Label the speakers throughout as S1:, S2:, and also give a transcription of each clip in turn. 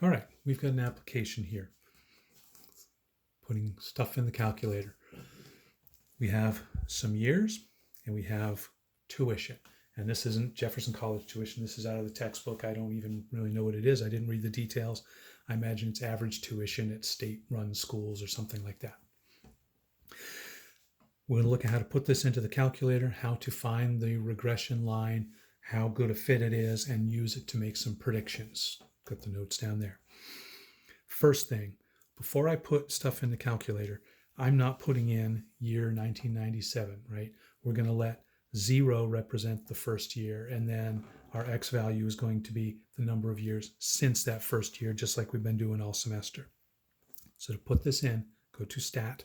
S1: All right, we've got an application here. Putting stuff in the calculator. We have some years and we have tuition. And this isn't Jefferson College tuition. This is out of the textbook. I don't even really know what it is. I didn't read the details. I imagine it's average tuition at state-run schools or something like that. We're going to look at how to put this into the calculator, how to find the regression line, how good a fit it is, and use it to make some predictions. Got the notes down there. First thing, before I put stuff in the calculator, I'm not putting in year 1997, right? We're going to let 0 represent the first year, and then our x value is going to be the number of years since that first year, just like we've been doing all semester. So to put this in, go to Stat,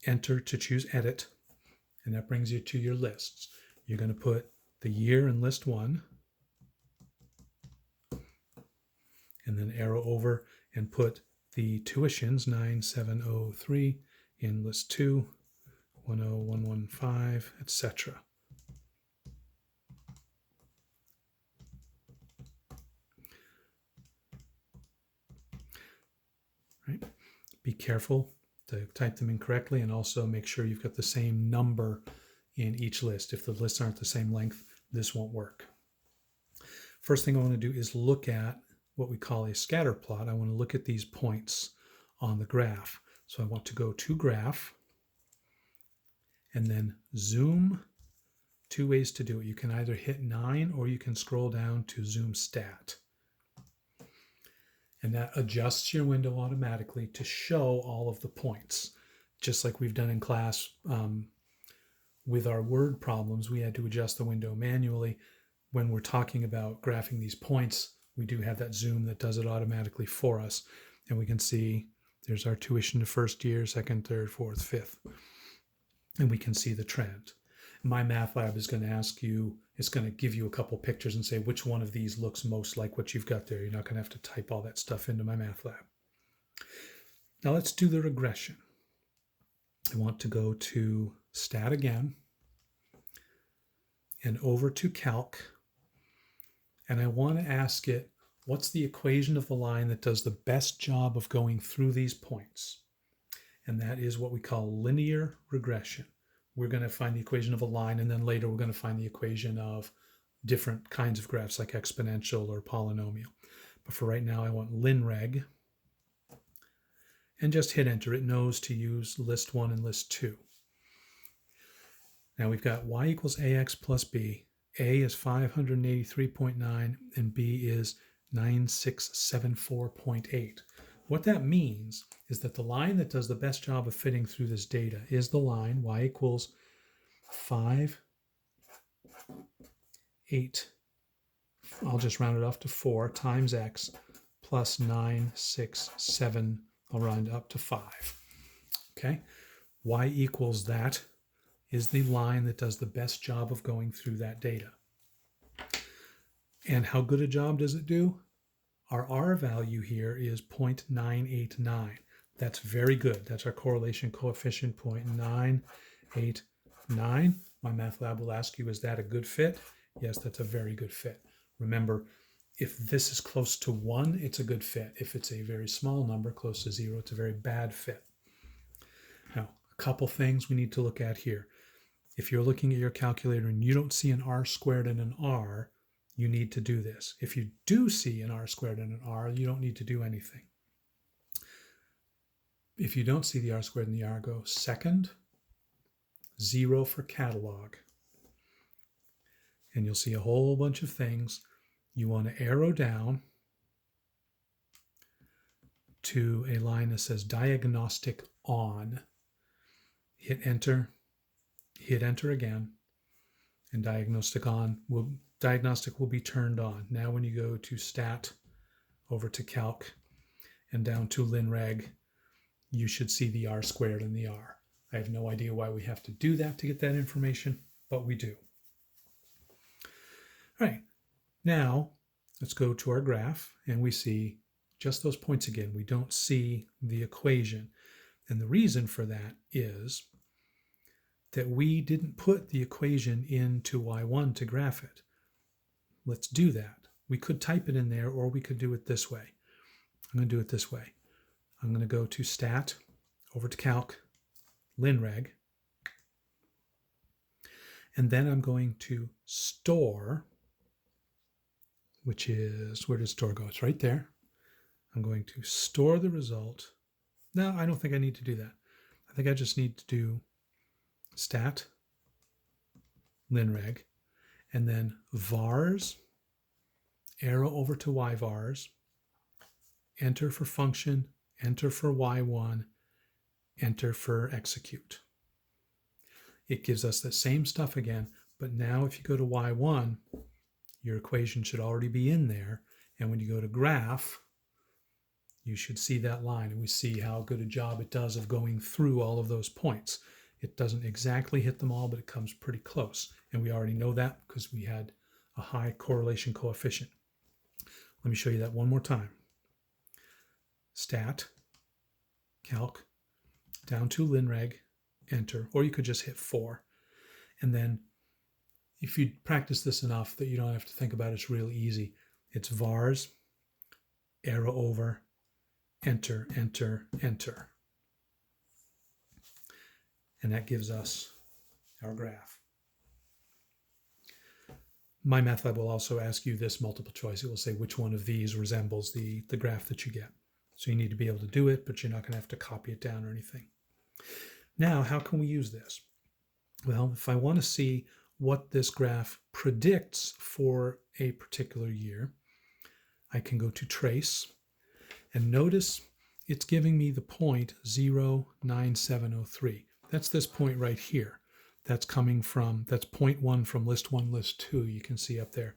S1: Enter to choose Edit, and that brings you to your lists. You're going to put the year in list 1, and then arrow over and put the tuitions 9703 in list 2, 10115, etc. Right? Be careful to type them in correctly, and also make sure you've got the same number in each list. If the lists aren't the same length, this won't work. First thing I want to do is look at what we call a scatter plot. I want to look at these points on the graph. So I want to go to Graph and then Zoom. Two ways to do it. You can either hit 9 or you can scroll down to Zoom Stat. And that adjusts your window automatically to show all of the points. Just like we've done in class with our word problems, we had to adjust the window manually. When we're talking about graphing these points, we do have that zoom that does it automatically for us. And we can see there's our tuition to first year, second, third, fourth, fifth. And we can see the trend. My math lab is going to ask you, it's going to give you a couple pictures and say which one of these looks most like what you've got there. You're not going to have to type all that stuff into my math lab. Now let's do the regression. I want to go to Stat again and over to Calc. And I want to ask it, what's the equation of the line that does the best job of going through these points? And that is what we call linear regression. We're going to find the equation of a line, and then later we're going to find the equation of different kinds of graphs like exponential or polynomial. But for right now, I want linreg. And just hit enter. It knows to use list 1 and list 2. Now we've got y equals ax plus b. A is 583.9 and B is 9674.8. What that means is that the line that does the best job of fitting through this data is the line y equals 5, 8, I'll just round it off to 4 times x plus 9, 6, 7, I'll round it up to 5. Okay, y equals that is the line that does the best job of going through that data. And how good a job does it do? Our R value here is 0.989. That's very good. That's our correlation coefficient, 0.989. My math lab will ask you, is that a good fit? Yes, that's a very good fit. Remember, if this is close to 1, it's a good fit. If it's a very small number, close to 0, it's a very bad fit. Now, a couple things we need to look at here. If you're looking at your calculator and you don't see an R squared and an R, you need to do this. If you do see an R squared and an R, you don't need to do anything. If you don't see the R squared and the R, go second, 0 for catalog. And you'll see a whole bunch of things. You want to arrow down to a line that says diagnostic on. Hit enter again, and diagnostic will be turned on. Now when you go to Stat, over to Calc, and down to linreg, you should see the R squared and the R. I have no idea why we have to do that to get that information, but we do. All right, now let's go to our graph, and we see just those points again. We don't see the equation. And the reason for that is that we didn't put the equation into y1 to graph it. Let's do that. We could type it in there, or we could do it this way. I'm going to do it this way. I'm going to go to Stat, over to Calc, LinReg, and then I'm going to Store, which is, where does store go? It's right there. I'm going to store the result. No, I don't think I need to do that. I think I just need to do Stat, LinReg, and then vars, arrow over to yvars, enter for function, enter for y1, enter for execute. It gives us the same stuff again, but now if you go to y1, your equation should already be in there. And when you go to graph, you should see that line, and we see how good a job it does of going through all of those points. It doesn't exactly hit them all, but it comes pretty close. And we already know that because we had a high correlation coefficient. Let me show you that one more time. Stat, Calc, down to LinReg, enter, or you could just hit 4. And then if you practice this enough that you don't have to think about it, it's really easy. It's vars, arrow over, enter, enter, enter. And that gives us our graph. MyMathLab will also ask you this multiple choice. It will say which one of these resembles the graph that you get. So you need to be able to do it, but you're not going to have to copy it down or anything. Now, how can we use this? Well, if I want to see what this graph predicts for a particular year, I can go to Trace, and notice it's giving me the point 09703. That's this point right here. That's coming from, that's point 1 from list 1, list 2, you can see up there.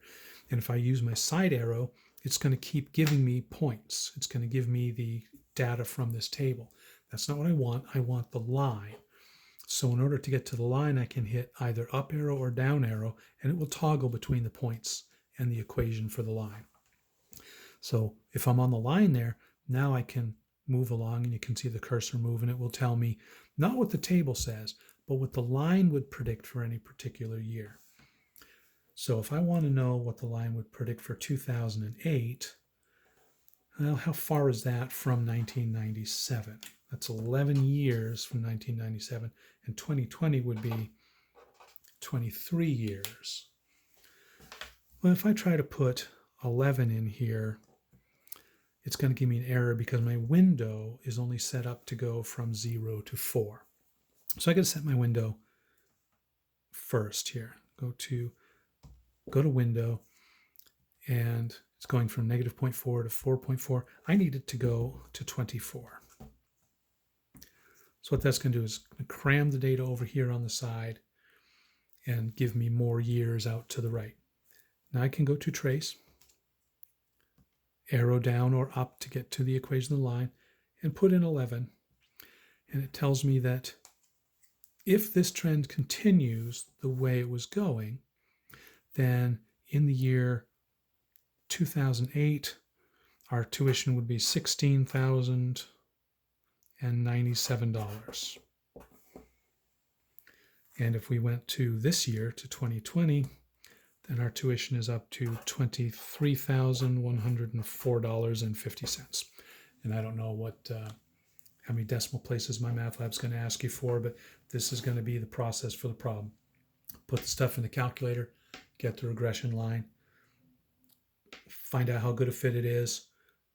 S1: And if I use my side arrow, it's going to keep giving me points. It's going to give me the data from this table. That's not what I want. I want the line. So in order to get to the line, I can hit either up arrow or down arrow, and it will toggle between the points and the equation for the line. So if I'm on the line there, now I can move along, and you can see the cursor move, and it will tell me not what the table says, but what the line would predict for any particular year. So if I want to know what the line would predict for 2008, well, how far is that from 1997? That's 11 years from 1997, and 2020 would be 23 years. Well, if I try to put 11 in here, it's going to give me an error because my window is only set up to go from 0 to 4. So I got to set my window first here. Go to window, and it's going from -0.4 to 4.4. I need it to go to 24. So what that's going to do is cram the data over here on the side and give me more years out to the right. Now I can go to Trace, arrow down or up to get to the equation of the line, and put in 11. And it tells me that if this trend continues the way it was going, then in the year 2008, our tuition would be $16,097. And if we went to this year, to 2020, then our tuition is up to $23,104.50. And I don't know how many decimal places MyMathLab's going to ask you for, but this is going to be the process for the problem. Put the stuff in the calculator, get the regression line, find out how good a fit it is,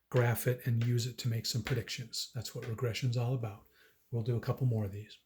S1: graph it, and use it to make some predictions. That's what regression's all about. We'll do a couple more of these.